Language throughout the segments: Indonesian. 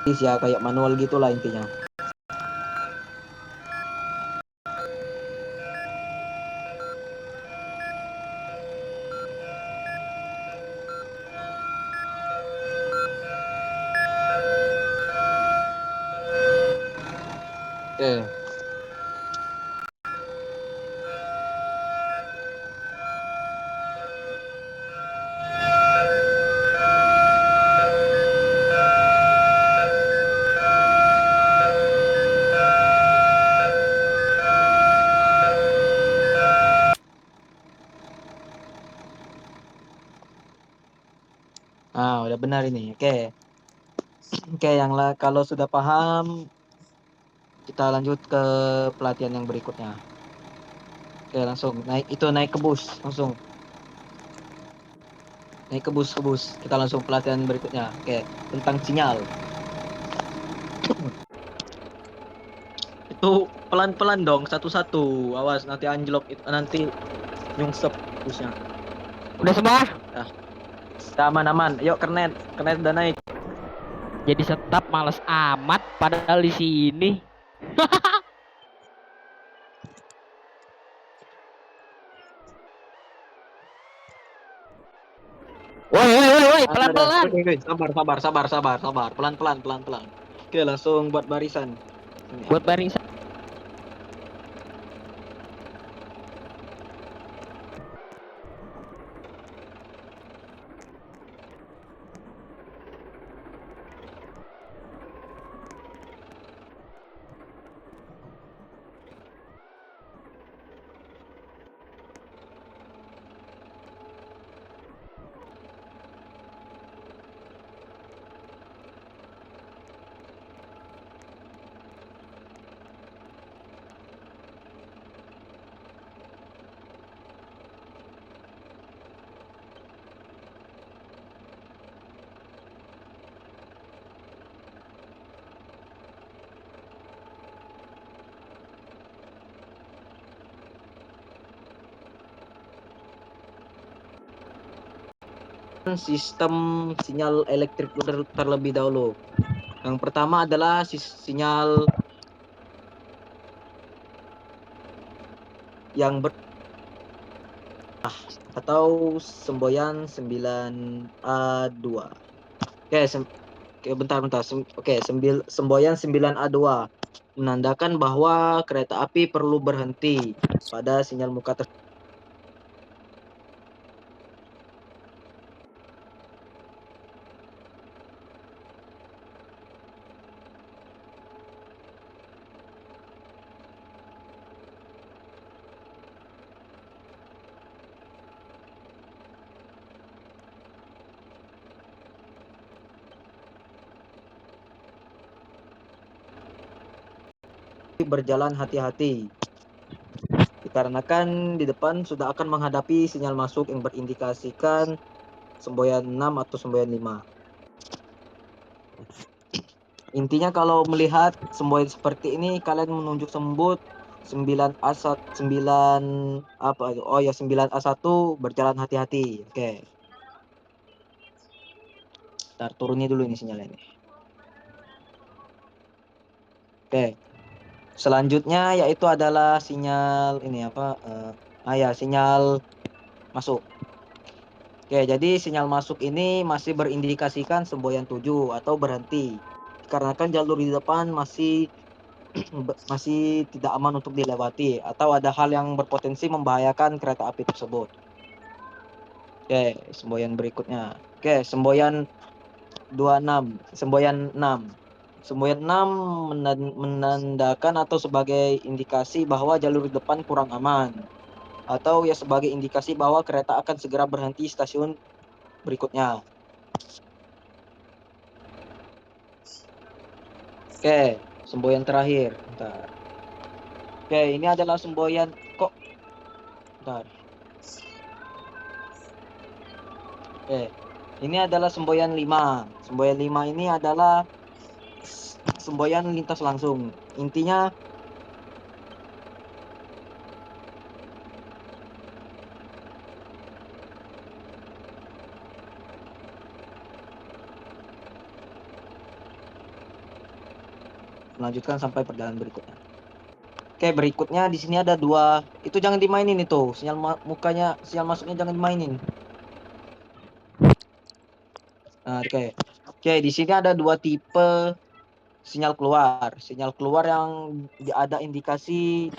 ya kayak manual gitulah intinya. Oke. Nah, udah benar ini. Oke. Oke, kalau sudah paham, kita lanjut ke pelatihan yang berikutnya. Oke, langsung naik ke bus, langsung naik ke bus. Kita langsung pelatihan berikutnya. Oke, tentang sinyal. Itu pelan-pelan dong, satu-satu. Awas nanti anjlok itu, nanti nyungsep busnya. Udah semua? Nah, aman-aman. Yuk, kernet, kernet udah naik. Jadi setap males amat padahal di sini. Woi, Ada. pelan-pelan. Oke, sabar. Pelan-pelan, pelan-pelan. Oke, langsung buat barisan. Ini Buat apa? barisan. Sistem sinyal elektrik terlebih dahulu. Yang pertama adalah sinyal yang atau semboyan 9A2. Oke, bentar. Oke, semboyan 9A2 menandakan bahwa kereta api perlu berhenti pada sinyal muka tersebut. Berjalan hati-hati dikarenakan di depan sudah akan menghadapi sinyal masuk yang berindikasikan semboyan 6 atau semboyan 5. Intinya kalau melihat semboyan seperti ini, kalian menunjuk sembut 9A1, 9 apa itu? Oh ya, 9A1 berjalan hati-hati. Oke. Ntar turunnya dulu ini sinyalnya nih. Oke. Selanjutnya yaitu adalah sinyal ini apa? Ya, sinyal masuk. Oke, jadi sinyal masuk ini masih berindikasikan semboyan 7 atau berhenti. Dikarenakan jalur di depan masih tidak aman untuk dilewati atau ada hal yang berpotensi membahayakan kereta api tersebut. Oke, semboyan berikutnya. Oke, semboyan 26, semboyan 6. Semboyan 6 menandakan atau sebagai indikasi bahwa jalur depan kurang aman atau ya sebagai indikasi bahwa kereta akan segera berhenti stasiun berikutnya. Oke, semboyan terakhir. Bentar. Oke, ini adalah semboyan kok. Bentar. Oke. Ini adalah semboyan 5. Semboyan 5 ini adalah semboyan lintas langsung. Intinya melanjutkan sampai perjalanan berikutnya. Oke, berikutnya di sini ada 2. Itu jangan dimainin itu. Sinyal sinyal masuknya jangan dimainin. Nah, oke. Oke, di sini ada 2 tipe sinyal keluar. Sinyal keluar yang ada indikasi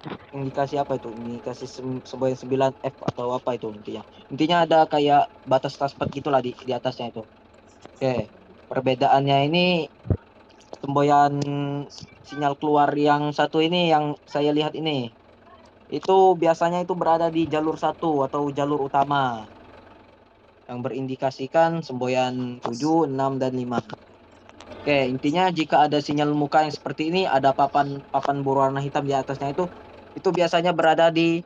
apa itu? Indikasi semboyan 9F atau apa itu intinya. Intinya ada kayak batas taspat gitulah di atasnya itu. Oke. Perbedaannya ini semboyan sinyal keluar yang satu ini yang saya lihat ini. Itu biasanya itu berada di jalur 1 atau jalur utama yang berindikasikan semboyan 7, 6 dan 5. Oke, intinya jika ada sinyal muka yang seperti ini, ada papan berwarna hitam di atasnya itu biasanya berada di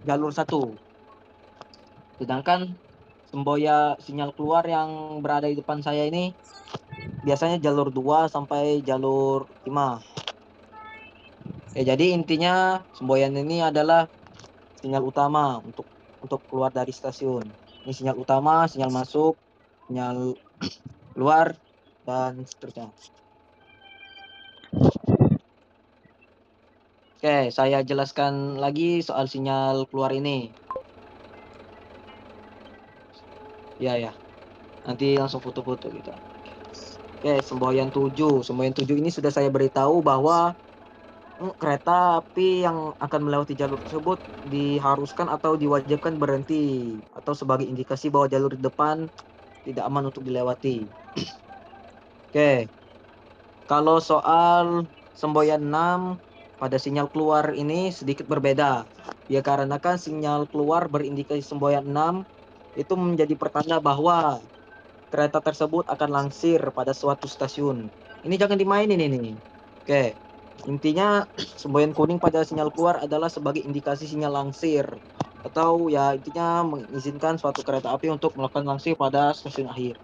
jalur 1. Sedangkan sinyal keluar yang berada di depan saya ini biasanya jalur 2 sampai jalur 5. Jadi intinya semboyan ini adalah sinyal utama untuk keluar dari stasiun. Ini sinyal utama, sinyal masuk, sinyal keluar, dan seterusnya. Oke, saya jelaskan lagi soal sinyal keluar ini. Ya. Nanti langsung foto-foto gitu. Oke, semboyan 7. Semboyan 7 ini sudah saya beritahu bahwa kereta api yang akan melewati jalur tersebut diharuskan atau diwajibkan berhenti atau sebagai indikasi bahwa jalur di depan tidak aman untuk dilewati. Oke. Kalau soal semboyan 6 pada sinyal keluar ini sedikit berbeda. Ya karena kan sinyal keluar berindikasi semboyan 6 itu menjadi pertanda bahwa kereta tersebut akan langsir pada suatu stasiun. Ini jangan dimainin ini. Oke. Intinya semboyan kuning pada sinyal keluar adalah sebagai indikasi sinyal langsir atau ya intinya mengizinkan suatu kereta api untuk melakukan langsir pada stasiun akhir.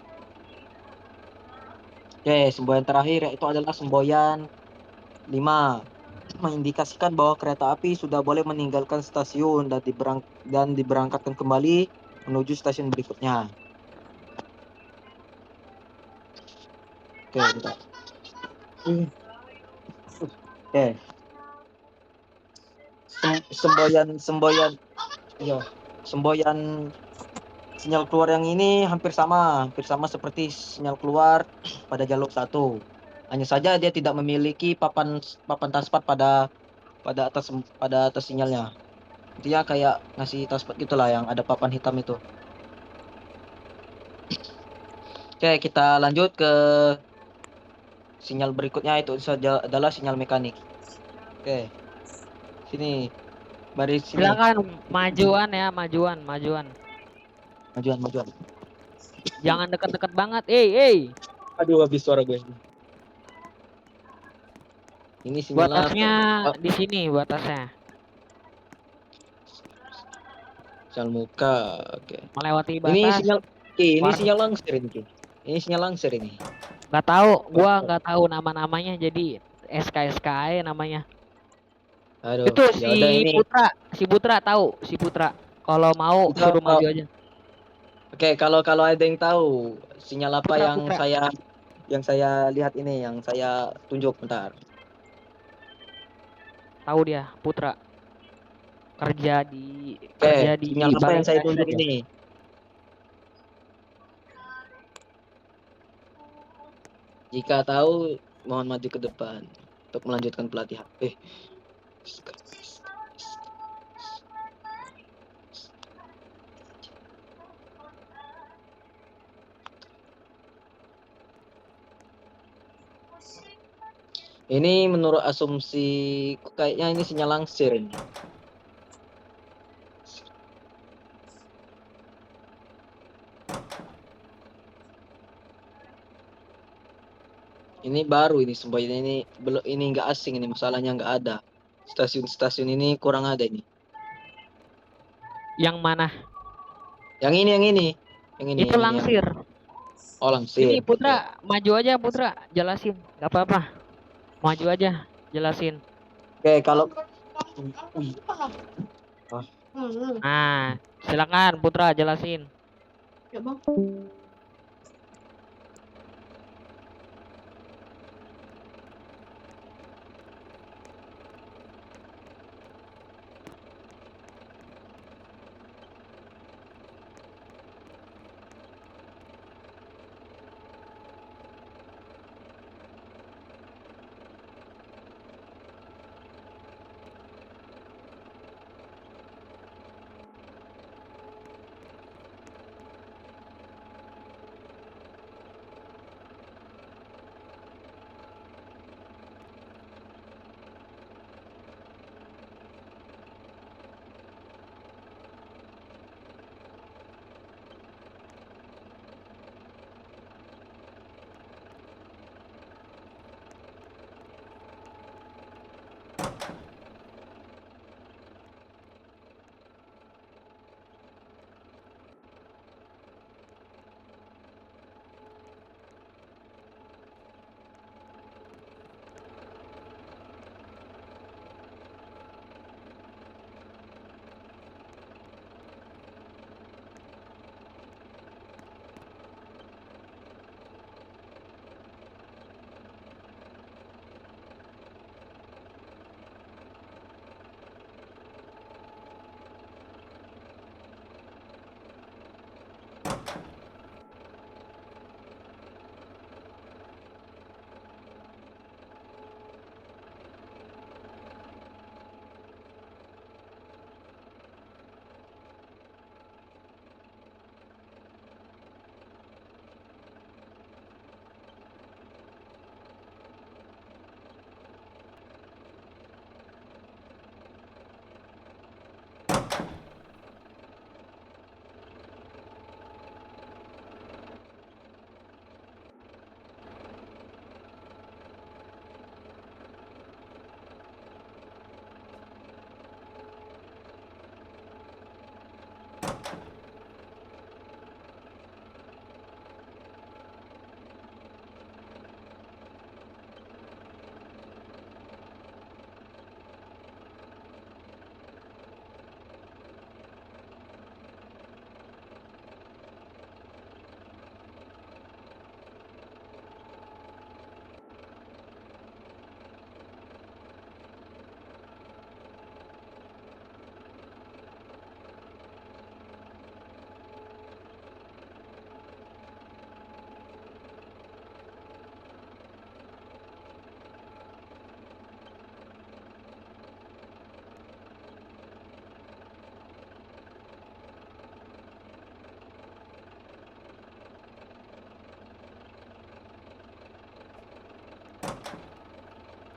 Oke, semboyan terakhir yaitu adalah semboyan 5. Mengindikasikan bahwa kereta api sudah boleh meninggalkan stasiun dan diberangkatkan kembali menuju stasiun berikutnya. Oke, bentar. Oke. Semboyan ya, semboyan sinyal keluar yang ini hampir sama seperti sinyal keluar pada jalur 1. Hanya saja dia tidak memiliki papan taspat pada atas sinyalnya. Intinya kayak ngasih taspat gitulah yang ada papan hitam itu. Oke, kita lanjut ke sinyal berikutnya itu saja adalah sinyal mekanik. Oke. Sini, baris sini. Silakan majuan ya, majuan. Majuan. Jangan deket-deket banget. Eh. Aduh, habis suara gue. Ini sinyal apa? Batasnya Oh, di sini batasnya. sinyal muka. Oke. Melewati Ini batas. sinyal ini War sinyal langsir ini, Ki. Ini sinyal langsir ini. nggak tahu, gua Oh, nggak tahu nama-namanya jadi SK aja namanya. aduh, Itu ya udah ini. Si Putra tahu, si Putra. Kalau mau suruh Kita maju aja. oke, kalau kalau ada yang tahu sinyal apa Putra, yang Putra. saya lihat ini, yang saya tunjuk bentar. Tahu dia, Putra. Kerja Oke, di sinyal apa Balai yang saya Desa tunjuk dia. ini? Jika tahu, mohon maju ke depan untuk melanjutkan pelatihan. Ini menurut asumsi kayaknya ini sinyal langsir ini. Ini baru ini semboyan ini belum, ini nggak asing ini, masalahnya nggak ada. Stasiun-stasiun ini kurang ada ini. Yang mana? Yang ini Itu yang langsir. oh Ini langsir. Oke. Putra, maju aja Putra, jelasin. Gak apa-apa. Maju aja, jelasin. Oke, kalau Nah, silakan Putra jelasin.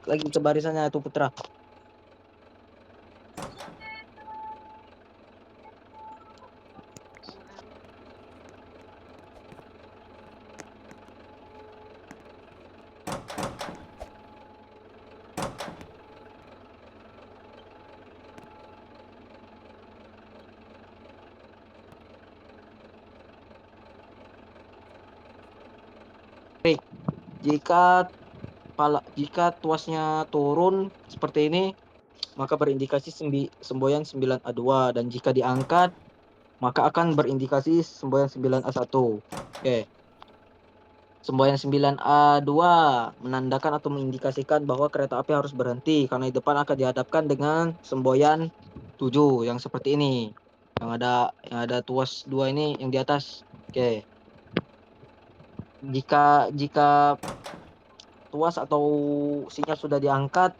Lagi ke barisannya itu Putra. Oke, jika tuasnya turun seperti ini, maka berindikasi semboyan 9A2, dan jika diangkat maka akan berindikasi semboyan 9A1. Oke. Semboyan 9A2 menandakan atau mengindikasikan bahwa kereta api harus berhenti karena di depan akan dihadapkan dengan semboyan 7 yang seperti ini. Yang ada tuas 2 ini yang di atas. Oke. Jika tuas atau sinyal sudah diangkat,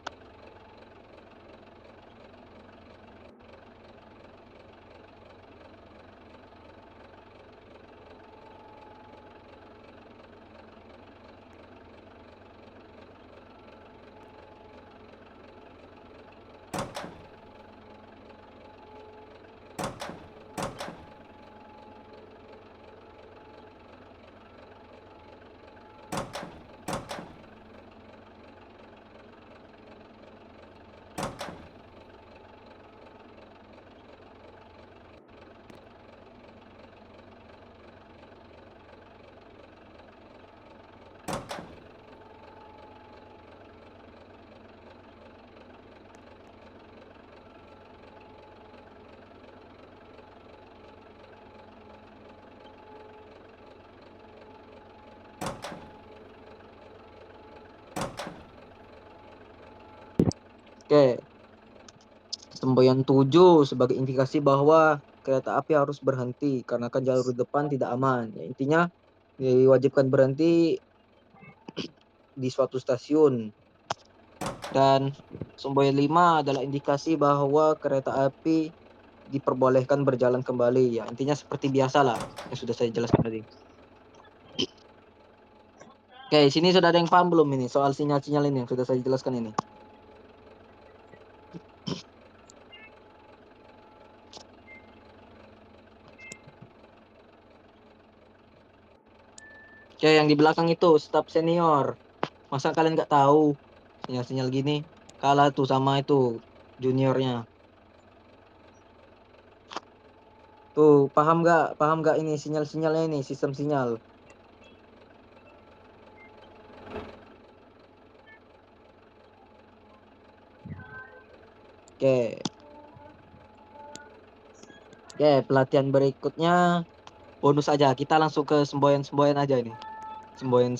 oke, semboyan 7 sebagai indikasi bahwa kereta api harus berhenti karena kan jalur depan tidak aman. Ya, intinya diwajibkan berhenti di suatu stasiun. Dan semboyan 5 adalah indikasi bahwa kereta api diperbolehkan berjalan kembali. Ya, intinya seperti biasa lah yang sudah saya jelaskan tadi. Oke, sini sudah ada yang paham belum ini soal sinyal-sinyal ini yang sudah saya jelaskan ini? Oke, yang di belakang itu staf senior. Masa kalian nggak tahu sinyal-sinyal gini? Kalah tuh sama itu juniornya. Tuh, paham nggak? Paham nggak ini sinyal-sinyalnya ini, sistem sinyal? Oke. Oke, pelatihan berikutnya bonus aja. Kita langsung ke semboyan-semboyan aja ini. Semboyan.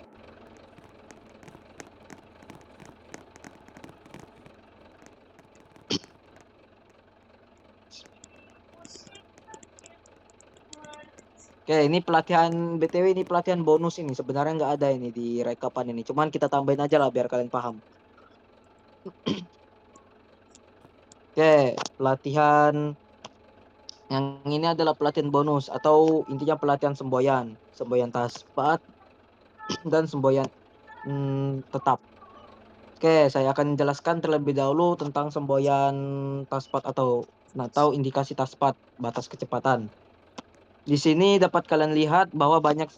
Oke, ini pelatihan BTW, ini pelatihan bonus ini. Sebenarnya nggak ada ini di rekapan ini. Cuman kita tambahin aja lah biar kalian paham. Oke, pelatihan yang ini adalah pelatihan bonus atau intinya pelatihan semboyan, semboyan taspat dan semboyan tetap. Oke, saya akan jelaskan terlebih dahulu tentang semboyan taspat atau indikasi taspat batas kecepatan. Di sini dapat kalian lihat bahwa banyak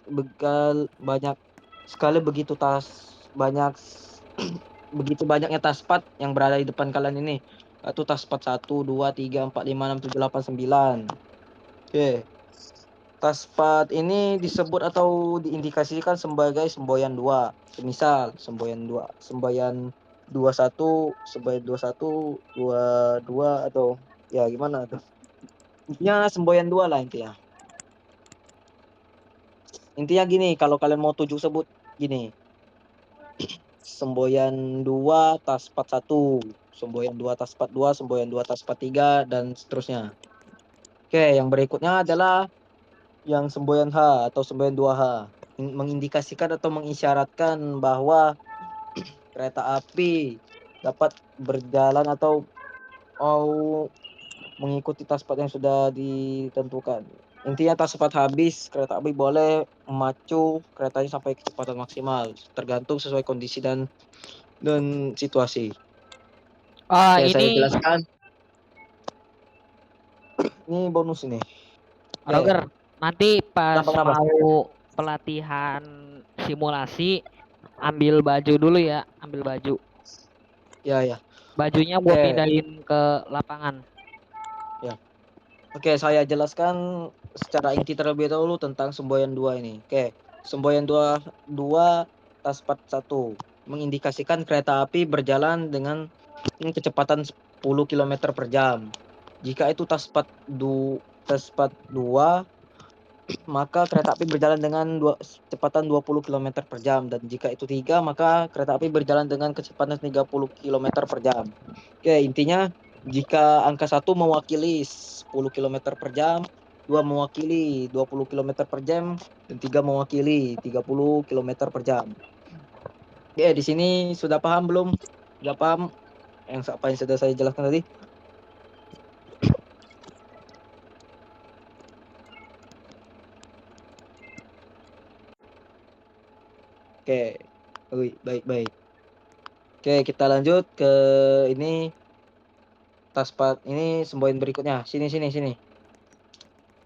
sekali banyak begitu banyaknya taspat yang berada di depan kalian ini. Itu taspat 1, 2, 3, 4, 5, 6, 7, 8, 9. Oke. Taspat ini disebut atau diindikasikan sebagai semboyan 2. Semisal semboyan 2, semboyan 21, semboyan 21, 22 atau ya gimana tuh. Intinya semboyan 2 lah intinya. Intinya gini, kalau kalian mau tujuh sebut gini. Semboyan 2 taspat 1, semboyan 2 taspat 2, semboyan 2 taspat 3 dan seterusnya. Oke, yang berikutnya adalah yang semboyan H atau semboyan 2H. Mengindikasikan atau mengisyaratkan bahwa kereta api dapat berjalan atau mengikuti taspat yang sudah ditentukan. Intinya taspat habis, kereta api boleh memacu keretanya sampai kecepatan maksimal, tergantung sesuai kondisi dan situasi. Oh, Oke, saya ini jelaskan. Ini bonus ini. Oke, Roger, nanti pas kenapa? mau pelatihan simulasi ambil baju dulu ya, ambil baju. Ya, ya. Bajunya gua Oke, pindahin ke lapangan. ya. Oke, saya jelaskan secara inti terlebih dahulu tentang semboyan 2 ini. Oke, semboyan 2 taspat 1 mengindikasikan kereta api berjalan dengan kecepatan 10 km per jam. Jika itu taspat 2, maka kereta api berjalan dengan kecepatan 20 km per jam. Dan jika itu 3, maka kereta api berjalan dengan kecepatan 30 km per jam. Oke, intinya jika angka 1 mewakili 10 km per jam, 2 mewakili 20 km per jam, dan 3 mewakili 30 km per jam. Oke, di sini sudah paham belum? Sudah paham apa yang sudah saya jelaskan tadi? Oke, baik. Oke, kita lanjut ke ini taspat ini semboyan berikutnya. Sini.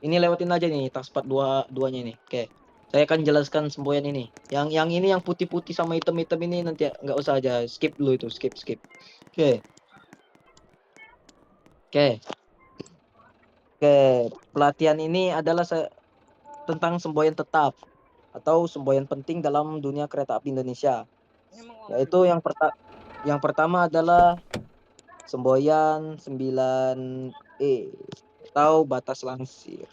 Ini lewatin aja nih taspat duanya ini. Oke. Saya akan jelaskan semboyan ini. Yang ini yang putih-putih sama hitam-hitam ini nanti nggak usah aja. Skip dulu itu, skip. Oke. Oke. Oke, pelatihan ini adalah tentang semboyan tetap atau semboyan penting dalam dunia kereta api Indonesia. Yaitu yang pertama adalah semboyan 9E atau batas langsir.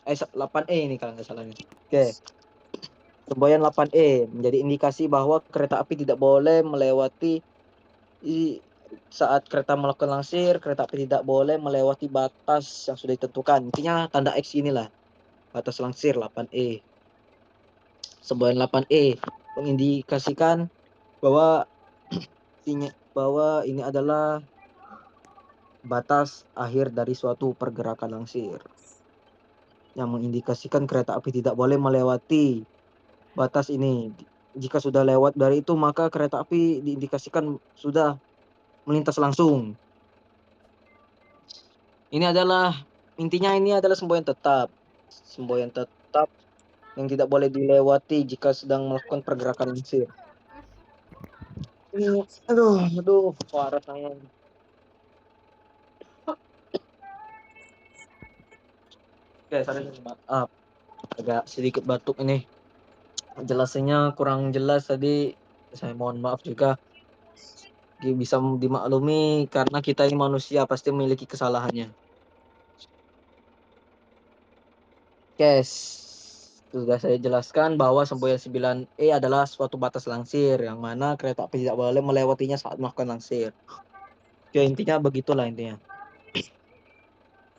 8E ini kalau nggak salah nih. Oke. Semboyan 8E menjadi indikasi bahwa kereta api tidak boleh melewati saat kereta melakukan langsir, kereta api tidak boleh melewati batas yang sudah ditentukan. Intinya tanda X inilah batas langsir 8E. Semboyan 8E mengindikasikan bahwa ini adalah batas akhir dari suatu pergerakan langsir yang mengindikasikan kereta api tidak boleh melewati batas ini. Jika sudah lewat dari itu, maka kereta api diindikasikan sudah melintas langsung. Intinya ini adalah semboyan tetap. Semboyan tetap yang tidak boleh dilewati jika sedang melakukan pergerakan langsir. Aduh, parah saya. Oke, sorry, maaf. Agak sedikit batuk ini. Jelasannya kurang jelas tadi. Saya mohon maaf juga. Bisa dimaklumi karena kita ini manusia pasti memiliki kesalahannya. Oke, sudah saya jelaskan bahwa semboyan 9E adalah suatu batas langsir yang mana kereta api tidak boleh melewatinya saat melakukan langsir. Oke, intinya begitulah intinya.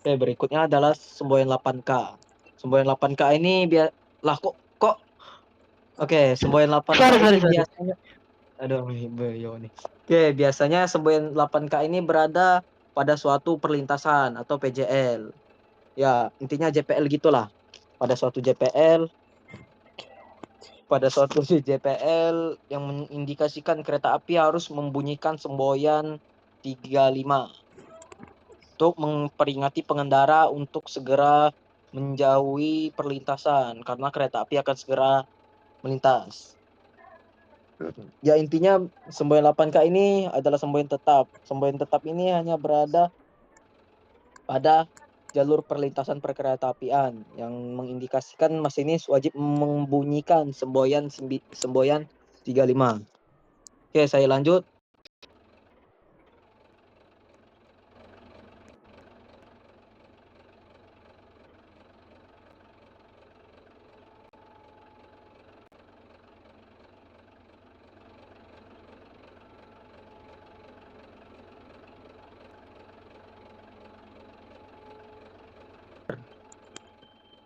Oke, berikutnya adalah semboyan 8K. Semboyan 8K ini lah kok oke, semboyan 8K ini Sorry. biasanya aduh Yo nih. Oke, biasanya semboyan 8K ini berada pada suatu perlintasan atau PJL. Ya, intinya JPL gitulah. Pada suatu JPL yang mengindikasikan kereta api harus membunyikan semboyan 35 untuk memperingati pengendara untuk segera menjauhi perlintasan karena kereta api akan segera melintas. Ya intinya semboyan 8K ini adalah semboyan tetap. Semboyan tetap ini hanya berada pada jalur perlintasan perkeretaapian yang mengindikasikan masinis wajib membunyikan semboyan 35. Oke, saya lanjut.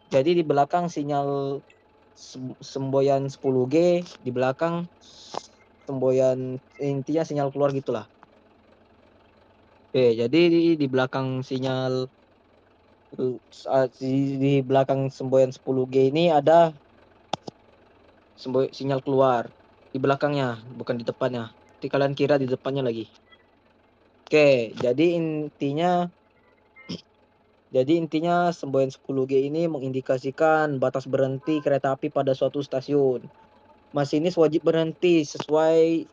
Jadi di belakang sinyal semboyan 10G, di belakang semboyan intinya sinyal keluar gitulah. Oke, jadi di belakang sinyal di belakang semboyan 10G ini ada sinyal keluar di belakangnya, bukan di depannya. Nanti kalian kira di depannya lagi. Oke, jadi intinya semboyan 10G ini mengindikasikan batas berhenti kereta api pada suatu stasiun. Masinis wajib berhenti sesuai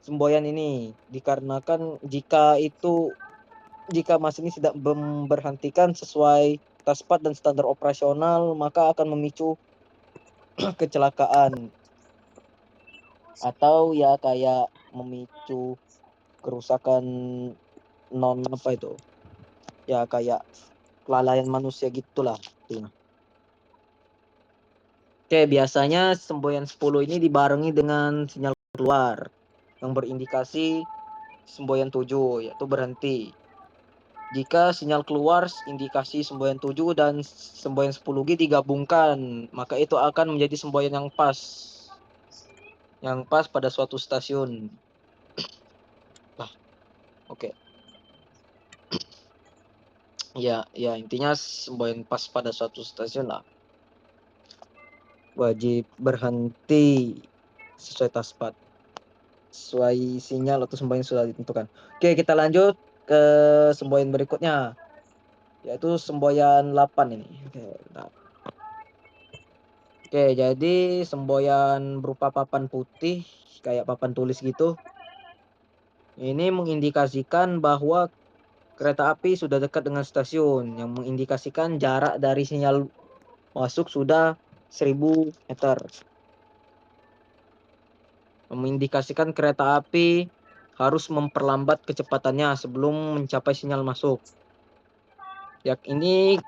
semboyan ini dikarenakan jika masinis tidak memberhentikan sesuai taspat dan standar operasional maka akan memicu kecelakaan atau ya kayak memicu kerusakan non apa itu ya kayak kelalaian manusia gitulah. Oke, biasanya semboyan 10 ini dibarengi dengan sinyal keluar yang berindikasi semboyan 7 yaitu berhenti. Jika sinyal keluar indikasi semboyan 7 dan semboyan 10G digabungkan, maka itu akan menjadi semboyan yang pas. Yang pas pada suatu stasiun. Nah, oke. Ya intinya semboyan pas pada suatu stasiun lah. Wajib berhenti sesuai taspat. Sesuai sinyal atau semboyan sudah ditentukan. Oke, kita lanjut ke semboyan berikutnya. Yaitu semboyan 8 ini. Oke, nah. Oke, jadi semboyan berupa papan putih, kayak papan tulis gitu. Ini mengindikasikan bahwa kereta api sudah dekat dengan stasiun, yang mengindikasikan jarak dari sinyal masuk sudah 1000 meter. Mengindikasikan kereta api harus memperlambat kecepatannya sebelum mencapai sinyal masuk. Ya, ini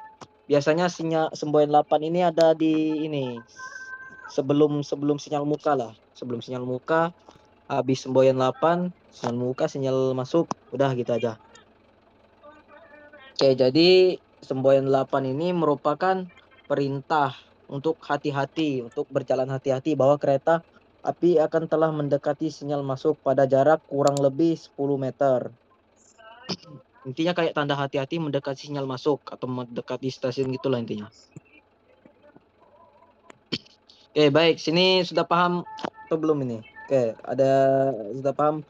biasanya semboyan 8 ini ada di ini sebelum sinyal muka lah. Sebelum sinyal muka, habis semboyan 8, sinyal muka, sinyal masuk, udah gitu aja. Oke, jadi semboyan 8 ini merupakan perintah untuk hati-hati, untuk berjalan hati-hati bahwa kereta api akan telah mendekati sinyal masuk pada jarak kurang lebih 10 meter. Intinya kayak tanda hati-hati mendekati sinyal masuk atau mendekati stasiun gitulah intinya. Oke, baik. Sini sudah paham atau belum ini? Oke, sudah paham?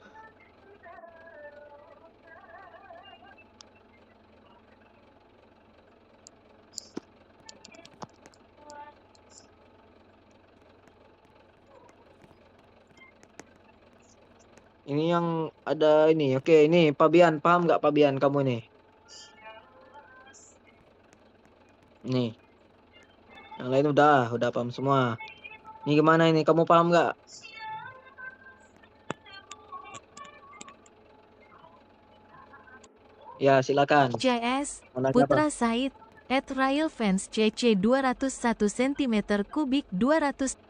Ini yang ada ini. Oke, ini Pabian, paham nggak Pabian kamu nih? Nih, yang lain udah paham semua. Ini gimana ini? Kamu paham nggak? Ya, silakan. CS, Mana siapa? Putra Said, @RailFans CC 201 cm kubik 200.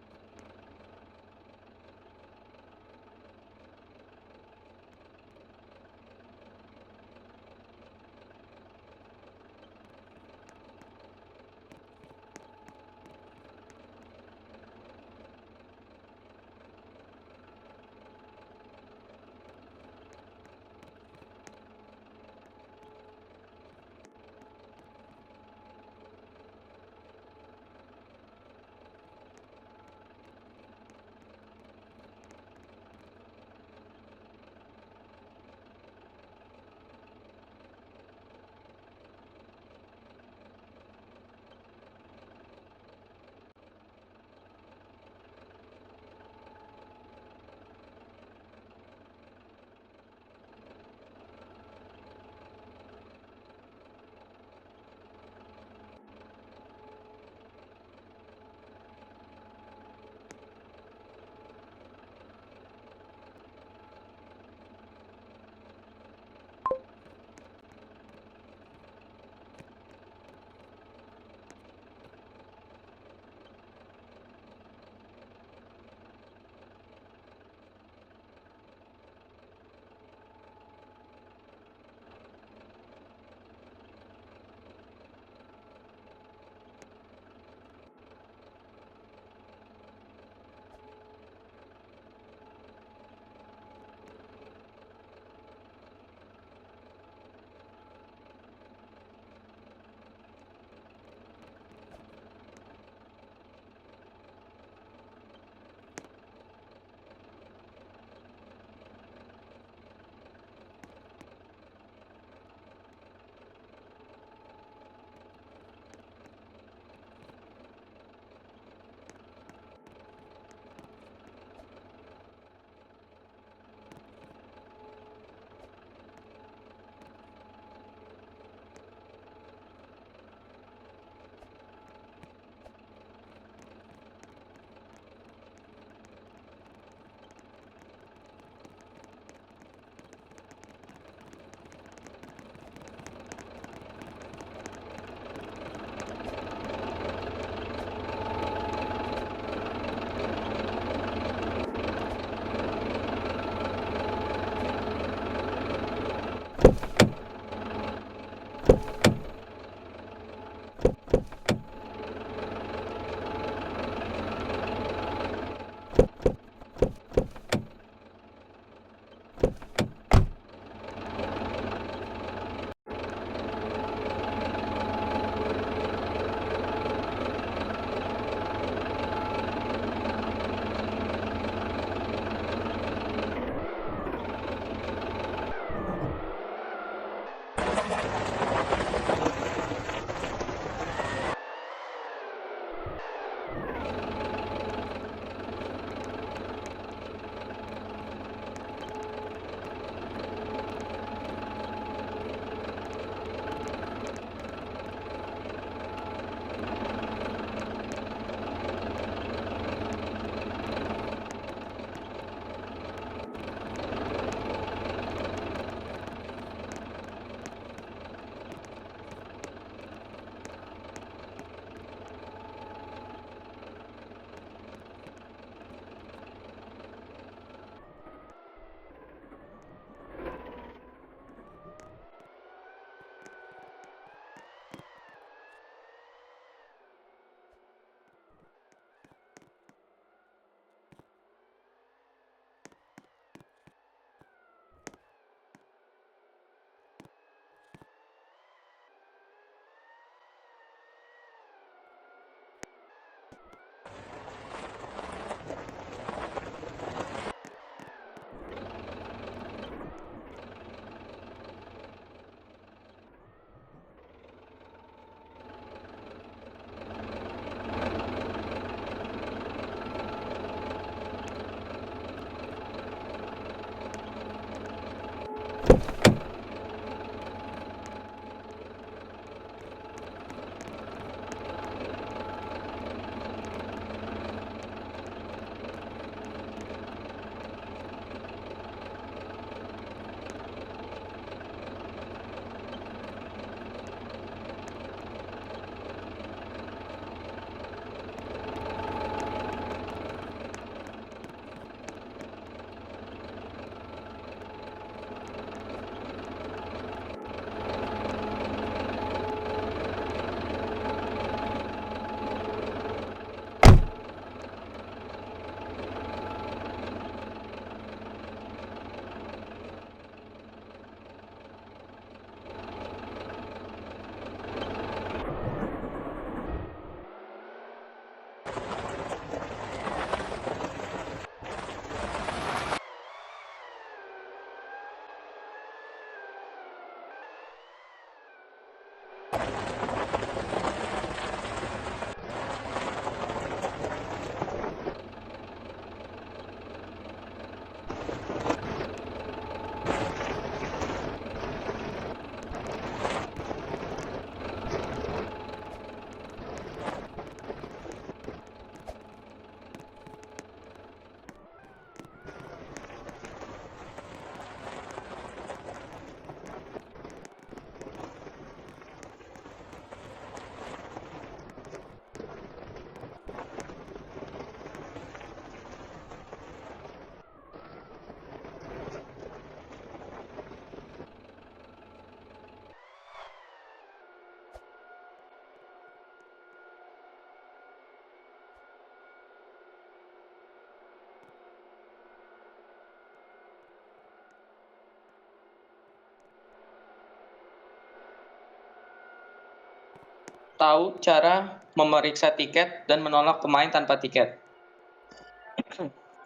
Tahu cara memeriksa tiket dan menolak pemain tanpa tiket.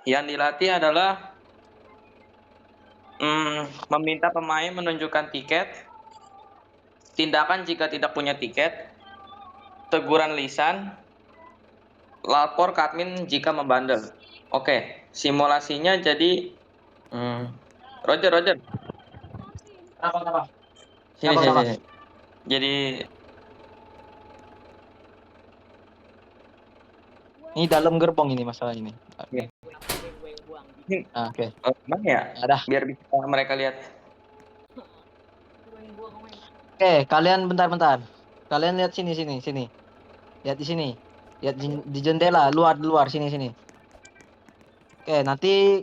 Yang dilatih adalah meminta pemain menunjukkan tiket, tindakan jika tidak punya tiket, teguran lisan, lapor ke admin jika membandel. Oke, simulasinya jadi Roger. Kenapa? Sini. Kenapa? Jadi Ini dalam gerbong ini masalah ini. Oke. Gue yang buang. Oke. Gimana ya? Ada. Biar bisa mereka lihat. Gue yang buang main. Oke, kalian bentar. Kalian lihat sini. Lihat di sini. Lihat di jendela, luar sini. Oke, nanti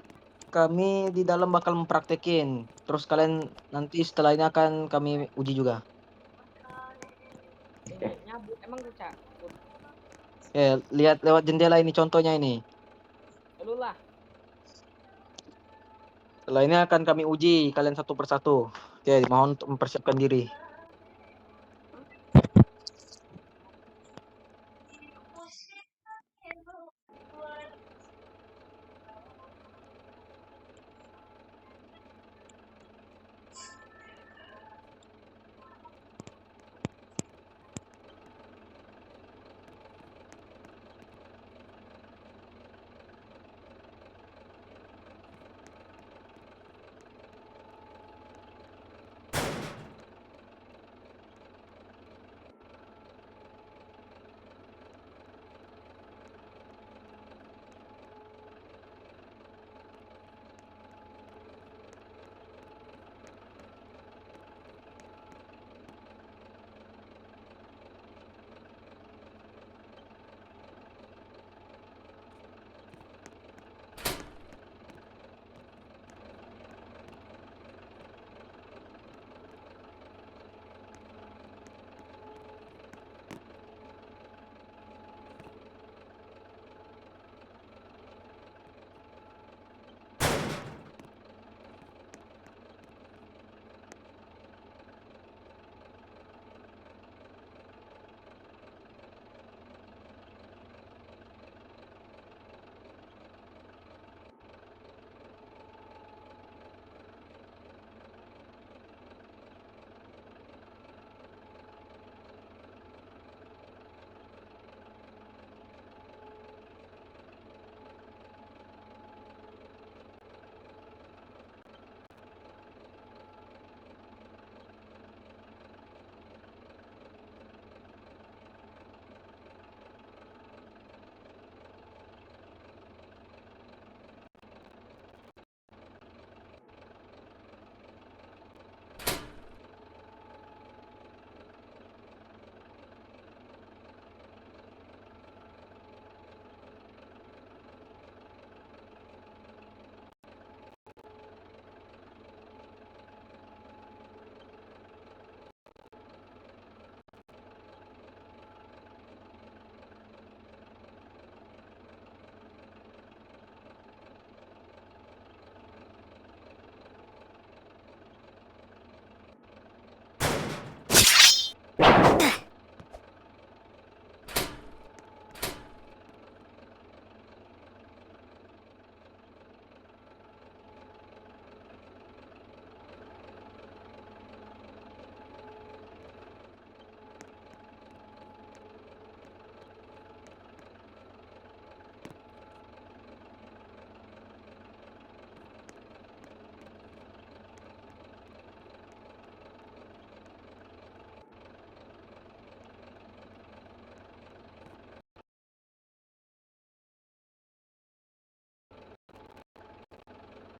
kami di dalam bakal mempraktekin. Terus kalian nanti setelah ini akan kami uji juga. Nyabut emang gue cabut. Oke, lihat lewat jendela ini contohnya ini. Lu lah. Setelah ini akan kami uji kalian satu persatu. Oke, mohon untuk mempersiapkan diri.